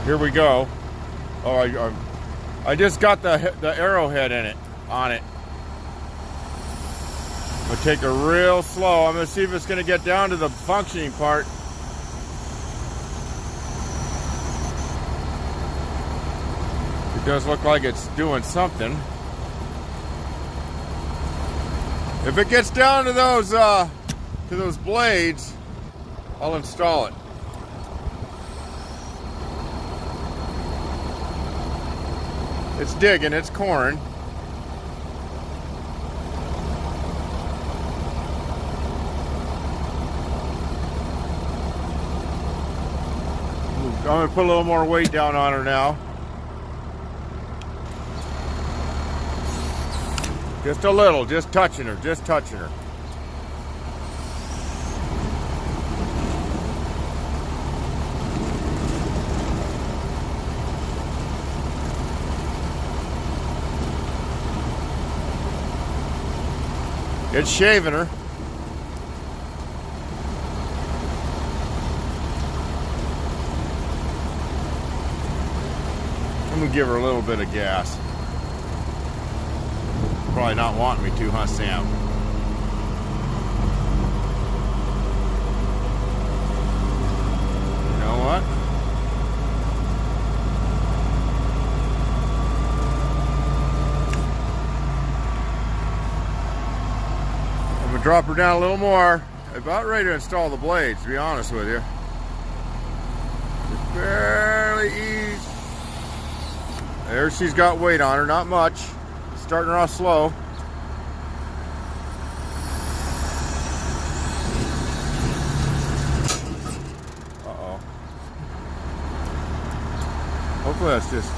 Here we go. Oh, I just got the arrowhead in it, on it. I'm gonna take it real slow. I'm gonna see if it's gonna get down to the functioning part. It does look like it's doing something. If it gets down to those blades, I'll install it. It's digging, it's coring. I'm gonna put a little more weight down on her now. Just a little, just touching her, just touching her. It's shaving her. I'm gonna give her a little bit of gas. Probably not wanting me to, huh, Sam? You know what? I'm gonna drop her down a little more. I'm about ready to install the blades, to be honest with you. Just barely ease. There, she's got weight on her, not much. Starting her off slow. Uh-oh. Hopefully that's just